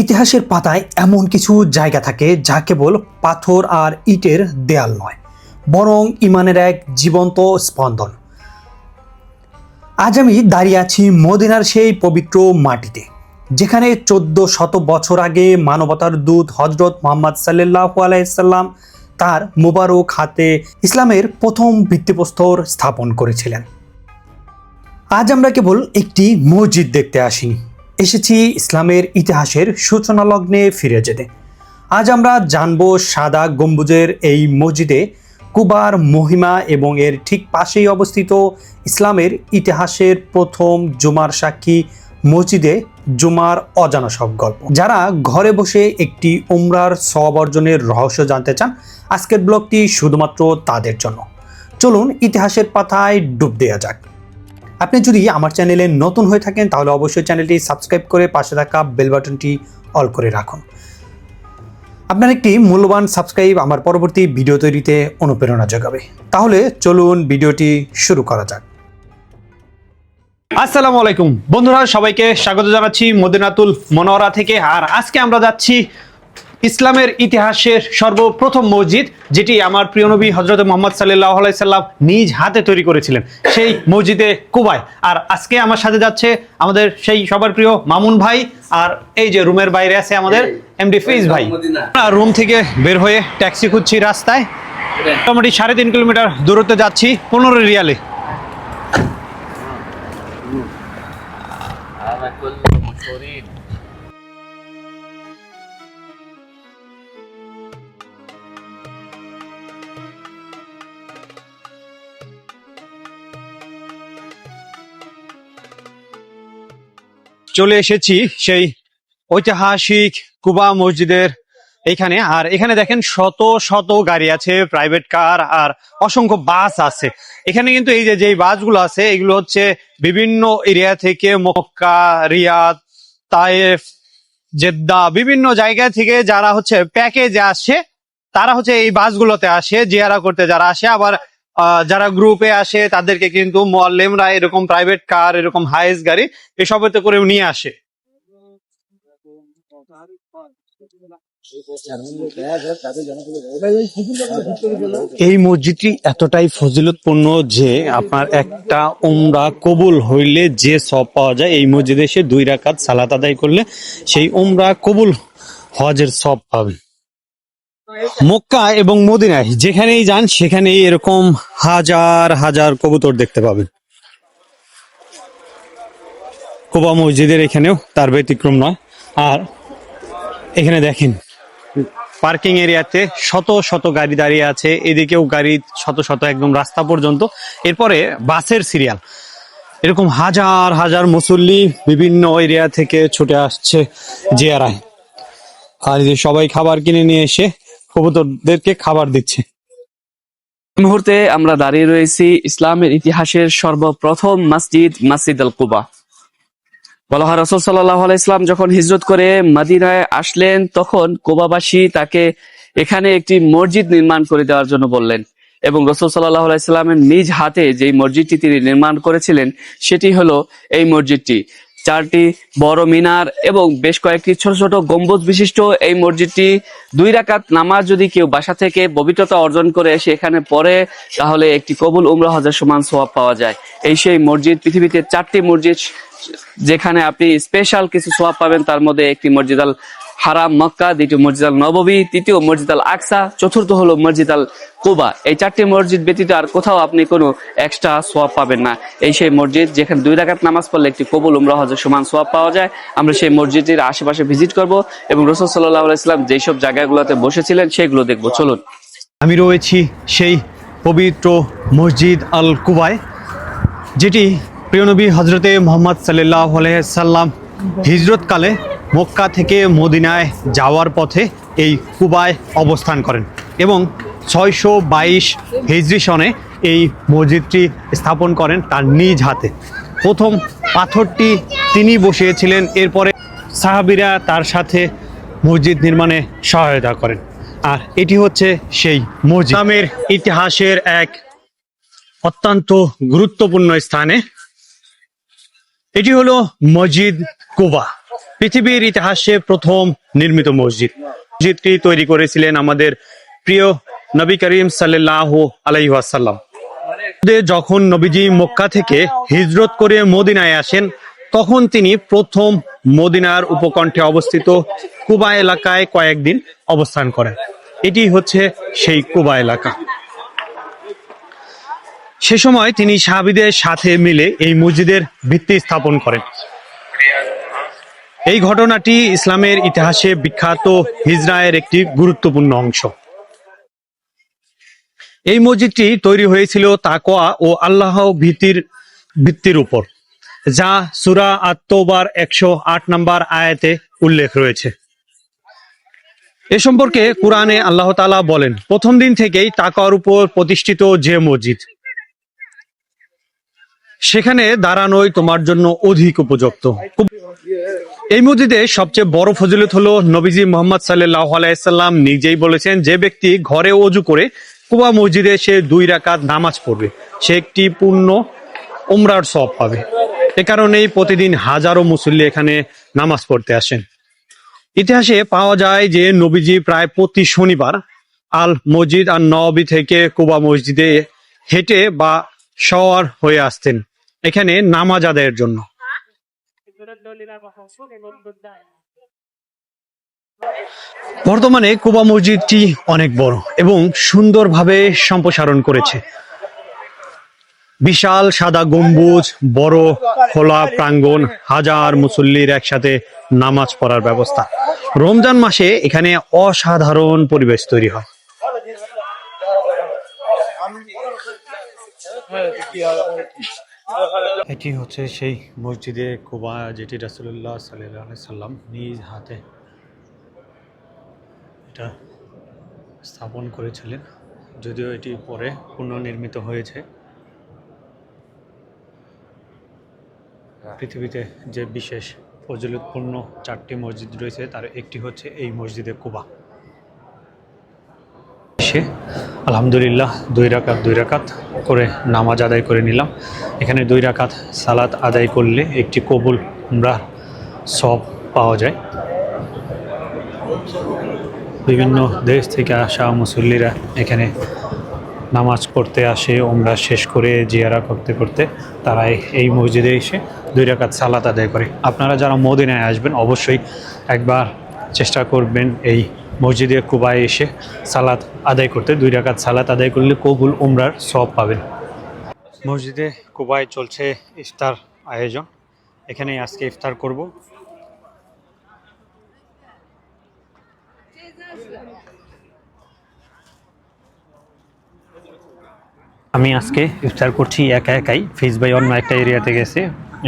ইতিহাসের পাতায় এমন কিছু জায়গা থাকে যা কেবল পাথর আর ইটের দেয়াল নয়, বরং ইমানের এক জীবন্ত স্পন্দন। আজ আমি দাঁড়িয়ে আছি মদিনার সেই পবিত্র মাটিতে, যেখানে 1400 বছর আগে মানবতার দূত হজরত মুহাম্মদ সাল্লাল্লাহু আলাইহি সাল্লাম তার মুবারক হাতে ইসলামের প্রথম ভিত্তিপ্রস্তর স্থাপন করেছিলেন। আজ আমরা কেবল একটি মসজিদ দেখতে আসিনি, এসেছি ইসলামের ইতিহাসের সূচনা লগ্নে ফিরে যেতে। আজ আমরা জানব সাদা গম্বুজের এই মসজিদে কুবার মহিমা এবং এর ঠিক পাশেই অবস্থিত ইসলামের ইতিহাসের প্রথম জুমার সাক্ষী মসজিদে জুমার অজানা সব গল্প। যারা ঘরে বসে একটি উমরার সওয়াব অর্জনের রহস্য জানতে চান, আজকের ব্লগটি শুধুমাত্র তাদের জন্য। চলুন ইতিহাসের পাতায় ডুব দেওয়া যাক। আপনি যদি আমার চ্যানেলে নতুন হয়ে থাকেন তাহলে অবশ্যই চ্যানেলটি সাবস্ক্রাইব করে পাশে থাকা বেল বাটনটি অল করে রাখুন। আপনার একটি মূল্যবান সাবস্ক্রাইব আমার পরবর্তী ভিডিও তৈরিতে অনুপ্রেরণা যোগাবে। তাহলে চলুন ভিডিওটি শুরু করা যাক। আসসালামু আলাইকুম বন্ধুরা, সবাইকে স্বাগত জানাচ্ছি মদিনাতুল মুনাওয়ারা থেকে। আর আজকে আমরা যাচ্ছি ইসলামের ইতিহাসের সর্বপ্রথম মসজিদ, যেটি আমার প্রিয় নবী হযরত মুহাম্মদ সাল্লাল্লাহু আলাইহি সাল্লাম নিজ হাতে তৈরি করেছিলেন, সেই মসজিদে কুবায়। আর আজকে আমার সাথে যাচ্ছে আমাদের সেই সবার প্রিয় মামুন ভাই, আর এই যে রুমের বাইরে আছে আমাদের এমডি ফিজ ভাই। রুম থেকে বের হয়ে ট্যাক্সি খুঁজছি রাস্তায়, মোটামুটি 3.5 কিলোমিটার দূরত্বে যাচ্ছি 15 রিয়ালে। চলে এসেছি সেই ঐতিহাসিক কুবা মসজিদের এইখানে। আর এখানে দেখেন শত শত গাড়ি আছে, প্রাইভেট কার আর অসংখ্য বাস আছে এখানে। কিন্তু এই যে বাসগুলো আছে এগুলো হচ্ছে বিভিন্ন এরিয়া থেকে, মক্কা, রিয়াদ, তায়েফ, জেদ্দা, বিভিন্ন জায়গা থেকে যারা হচ্ছে প্যাকেজে আসে তারা হচ্ছে এই বাসগুলোতে আসে জিয়ারা করতে যারা আসে। আবার যারা গ্রুপে আসে তাদেরকে কিন্তু মুআল্লিমরা এরকম প্রাইভেট কার, এরকম হাইস গাড়ি এসবেতে করেও নিয়ে আসে। এই মসজিদটি এতটাই ফজিলতপূর্ণ যে আপনার একটা উমরা কবুল হইলে যে সওয়াব পাওয়া যায়, এই মসজিদে এসে 2 রাকাত সালাত আদায় করলে সেই উমরা কবুল হজের সওয়াব পাবেন। মক্কা এবং মদিনায় যেখানেই যান সেখানেই এরকম হাজার হাজার কবুতর দেখতে পাবেন। কুবা মসজিদের এখানেও তার ব্যতিক্রম নয়। আর এখানে দেখেন পার্কিং এরিয়াতে শত শত গাড়ি দাঁড়িয়ে আছে, এদিকেও গাড়ি শত শত একদম রাস্তা পর্যন্ত। এরপরে বাসের সিরিয়াল, এরকম হাজার হাজার মুসল্লি বিভিন্ন এরিয়া থেকে ছুটে আসছে জিয়ারায়। আর যে সবাই খাবার কিনে নিয়ে এসে কবুতরদেরকে খাবার দিচ্ছে। এই মুহূর্তে আমরা দাঁড়িয়ে রয়েছি ইসলামের ইতিহাসের সর্বপ্রথম মসজিদ, মসজিদ আল কুবা। বলা হয় রাসূল সাল্লাল্লাহু আলাইহি সাল্লাম যখন হিজরত করে মদিনায় আসলেন তখন কুবাবাসী তাকে এখানে একটি মসজিদ নির্মাণ করে দেওয়ার জন্য বললেন, এবং রাসূল সাল্লাল্লাহু আলাইহি সাল্লামের নিজ হাতে যেই মসজিদটি তিনি নির্মাণ করেছিলেন সেটি হলো এই মসজিদটি। 4টি বড় মিনার এবং বেশ কয়েকটি ছোট ছোট গম্বুজ বিশিষ্ট এই মসজিদটি। 2 রাকাত নামাজ যদি কেউ বাসা থেকে পবিত্রতা অর্জন করে সেখানে পড়ে তাহলে একটি কবুল উমরা হজের সমান সওয়াব পাওয়া যায়। এই সেই মসজিদ। পৃথিবীতে 4টি মসজিদ যেখানে আপনি স্পেশাল কিছু সওয়াব পাবেন, তার মধ্যে একটি মসজিদ আল হারাম মক্কা, দ্বিতীয় মসজিদ আল নববী, তৃতীয় মসজিদ আল আকসা, চতুর্থ হলো মসজিদ আল কুবা। এই 4টি মসজিদ ব্যতীত আর কোথাও আপনি কোনো এক্সট্রা সওয়াব পাবেন না। এই সেই মসজিদ যেখানে 2 রাকাত নামাজ পড়লে একটি কবুল উমরা হজের সমান সওয়াব পাওয়া যায়। আমরা সেই মসজিদটির আশেপাশে ভিজিট করব এবং রাসূল সাল্লাল্লাহু আলাইহি সাল্লাম যেসব জায়গাগুলোতে বসেছিলেন সেগুলো দেখব। চলুন। আমি রয়েছি সেই পবিত্র মসজিদ আল কুবায়, যেটি প্রিয় নবী হজরতে মুহাম্মদ সাল্লাল্লাহু আলাইহি সাল্লাম হিজরতকালে মক্কা থেকে মদিনায় যাওয়ার পথে এই কুবায় অবস্থান করেন এবং 622 হিজরি সনে এই মসজিদটি স্থাপন করেন তার নিজ হাতে। প্রথম পাথরটি তিনি বসিয়েছিলেন, এরপরে সাহাবীরা তার সাথে মসজিদ নির্মাণে সহায়তা করেন। আর এটি হচ্ছে সেই মসজিদ। ইসলামের ইতিহাসের এক অত্যন্ত গুরুত্বপূর্ণ স্থানে এটি হলো মসজিদ কুবা। পৃথিবীর ইতিহাসে প্রথম নির্মিত মসজিদ। মসজিদটি তৈরি করেছিলেন আমাদের প্রিয় নবী করিম সাল্লাল্লাহু আলাইহি ওয়াসাল্লাম। যখন নবীজি মক্কা থেকে হিজরত করে মদিনায় আসেন, তখন তিনি প্রথম মদিনার উপকণ্ঠে অবস্থিত কুবা এলাকায় কয়েকদিন অবস্থান করেন। এটি হচ্ছে সেই কুবা এলাকা। সে সময় তিনি সাহাবীদের সাথে মিলে এই মসজিদের ভিত্তি স্থাপন করেন। এই ঘটনাটি ইসলামের ইতিহাসে বিখ্যাত হিজরায়ের একটি গুরুত্বপূর্ণ অংশ। এই মসজিদটি তৈরি হয়েছিল তাকওয়া ও আল্লাহ ভিত্তির উপর, যা সূরা আত-তাওবার 108 নম্বর আয়াতে উল্লেখ রয়েছে। এ সম্পর্কে কুরআনে আল্লাহ তাআলা বলেন, প্রথম দিন থেকেই তাকওয়ার উপর প্রতিষ্ঠিত যে মসজিদ, সেখানে দাঁড়ানোই তোমার জন্য অধিক উপযুক্ত। এই মসজিদে সবচেয়ে বড় ফজিলত হলো নবীজি মুহাম্মদ সাল্লাল্লাহু আলাইহি সাল্লাম নিজেই বলেছেন, যে ব্যক্তি ঘরে ওযু করে কুবা মসজিদে সে 2 রাকাত নামাজ পড়বে, সে একটি পূর্ণ উমরার সওয়াব পাবে। এ কারণেই প্রতিদিন হাজারো মুসল্লি এখানে নামাজ পড়তে আসেন। ইতিহাসে পাওয়া যায় যে নবীজি প্রায় প্রতি শনিবার আল মসজিদ আর নববী থেকে কুবা মসজিদে হেঁটে বা সওয়ার হয়ে আসতেন এখানে নামাজ আদায়ের জন্য। বর্তমানে কুবা মসজিদটি অনেক বড় এবং সুন্দরভাবে সম্প্রসারণ করেছে। বিশাল সাদা গম্বুজ, বড় খোলা প্রাঙ্গণ, হাজার মুসল্লির একসাথে নামাজ পড়ার ব্যবস্থা। রমজান মাসে এখানে অসাধারণ পরিবেশ তৈরি হয়। এটি হচ্ছে সেই মসজিদে কুবা যেটি রাসূলুল্লাহ সাল্লাল্লাহু আলাইহি সাল্লাম নিজ হাতে এটা স্থাপন করেছিলেন, যদিও এটি পরে পুনর্নির্মিত হয়েছে। পৃথিবীতে যে বিশেষ ফজিলতপূর্ণ 4টি মসজিদ রয়েছে তার একটি হচ্ছে এই মসজিদে কুবা। আলহামদুলিল্লাহ 2 রাকাত করে নামাজ আদায় করে নিলাম। এখানে 2 রাকাত সালাত আদায় করলে একটি কবুল উমরাহ সওয়াব পাওয়া যায়। বিভিন্ন দেশ থেকে আসা মুসল্লিরা এখানে নামাজ পড়তে আসে, উমরা শেষ করে জিয়ারা করতে করতে তারা এই মসজিদে এসে 2 রাকাত সালাত আদায় করে। আপনারা যারা মদিনায় আসবেন অবশ্যই একবার চেষ্টা করবেন এই মসজিদে কুবায় এসে সালাত আদায় করতে। 2 রাকাত সালাত আদায় করলে কবুল উমরার সওয়াব পাবেন। মসজিদে কুবায় চলছে ইফতার আয়োজন। এখানেই আজকে ইফতার করব। আমি আজকে ইফতার করছি একাই। ফিজ ভাই অন্য একটা এরিয়াতে গেছে,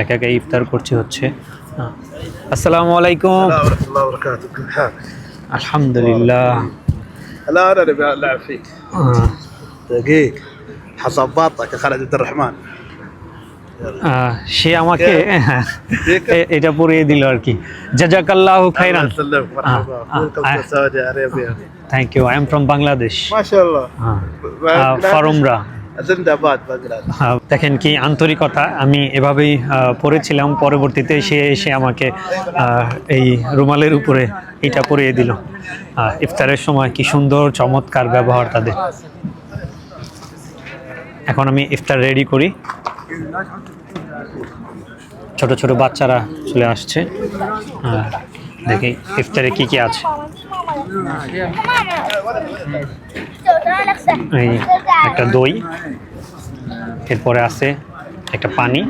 একাই ইফতার করছি হচ্ছে। আসসালামু আলাইকুম। আলহামদুলিল্লাহ। لا انا اللي بلعب فيك دقيق حسب باطك يا خالد عبد الرحمن সে আমাকে এটা পরিয়ে দিল আর কি। জাযাকাল্লাহু খাইরান। الله يسلمك مرحبا ويلكم تو سعودي عربيا thank you. I am from Bangladesh. ما شاء الله for উমরা। জিন্দাবাদ বাংলাদেশ। দেখেন কি আন্তরিকতা। আমি এভাবেই পড়েছিলাম, পরবর্তীতে সে এসে আমাকে এই রুমালের উপরে এটা পরিয়ে দিল। ইফতারের সময় কি সুন্দর চমৎকার ব্যবহার তাদের। এখন আমি ইফতার রেডি করি। ছোট ছোট বাচ্চারা চলে আসছে। দেখি ইফতারে কি কি আছে। এই একটা দই, এরপরে আছে একটা পানি,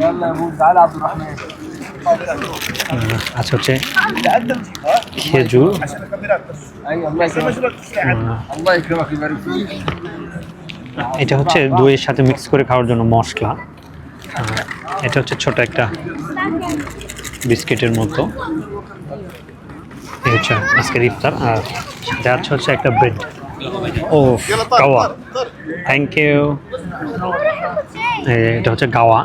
আচ্ছা হচ্ছে খেজুর, এটা হচ্ছে দইয়ের সাথে মিক্স করে খাওয়ার জন্য মশলা। এটা হচ্ছে ছোট একটা বিস্কিটের মতো। এই হচ্ছে আজকের ইফতার। আর সাথে আছে হচ্ছে একটা ব্রেড। ও গাওয়া, থ্যাংক ইউ। এটা হচ্ছে গাওয়া।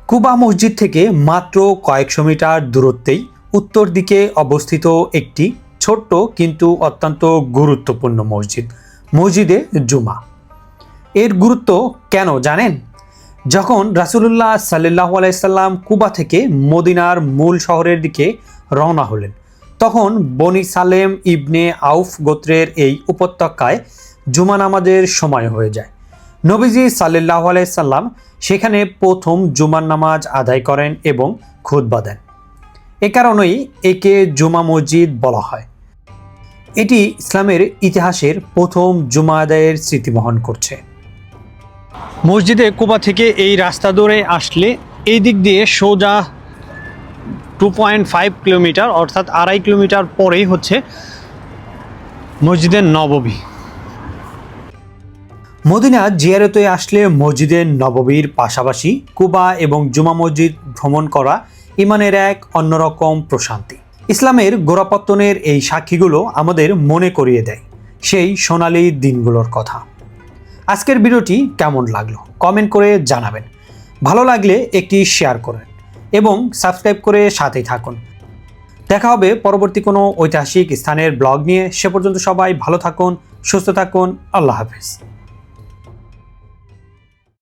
কুবা মসজিদ থেকে মাত্র কয়েকশো মিটার দূরত্বেই উত্তর দিকে অবস্থিত একটি ছোট্ট কিন্তু অত্যন্ত গুরুত্বপূর্ণ মসজিদ, মসজিদে জুমা। এর গুরুত্ব কেন জানেন? যখন রাসূলুল্লাহ সাল্লাল্লাহু আলাইহি সাল্লাম কুবা থেকে মদিনার মূল শহরের দিকে রওনা হলেন, তখন বনি সালেম ইবনে আউফ গোত্রের এই উপত্যকায় জুমা নামাজের সময় হয়ে যায়। নবীজি সাল্লাল্লাহু আলাইহি সাল্লাম সেখানে প্রথম জুমার নামাজ আদায় করেন এবং খুতবা দেন। এ কারণেই একে জুমা মসজিদ বলা হয়। এটি ইসলামের ইতিহাসের প্রথম জুমা আদায়ের স্মৃতি বহন করছে। মসজিদে কুবা থেকে এই রাস্তা ধরে আসলে এই দিক দিয়ে সোজা 2.5 কিলোমিটার অর্থাৎ 2.5 কিলোমিটার পরেই হচ্ছে মসজিদে নববী। মদিনা জিয়ারতে আসলে মসজিদে নববীর পাশাপাশি কুবা এবং জুমা মসজিদ ভ্রমণ করা ইমানের এক অন্যরকম প্রশান্তি। ইসলামের গোড়াপত্তনের এই সাক্ষীগুলো আমাদের মনে করিয়ে দেয় সেই সোনালী দিনগুলোর কথা। আজকের ভিডিওটি কেমন লাগলো কমেন্ট করে জানাবেন। ভালো লাগলে একটি শেয়ার করুন এবং সাবস্ক্রাইব করে সাথেই থাকুন। দেখা হবে পরবর্তী কোনো ঐতিহাসিক স্থানের ব্লগ নিয়ে। সে পর্যন্ত সবাই ভালো থাকুন, সুস্থ থাকুন। আল্লাহ হাফেজ।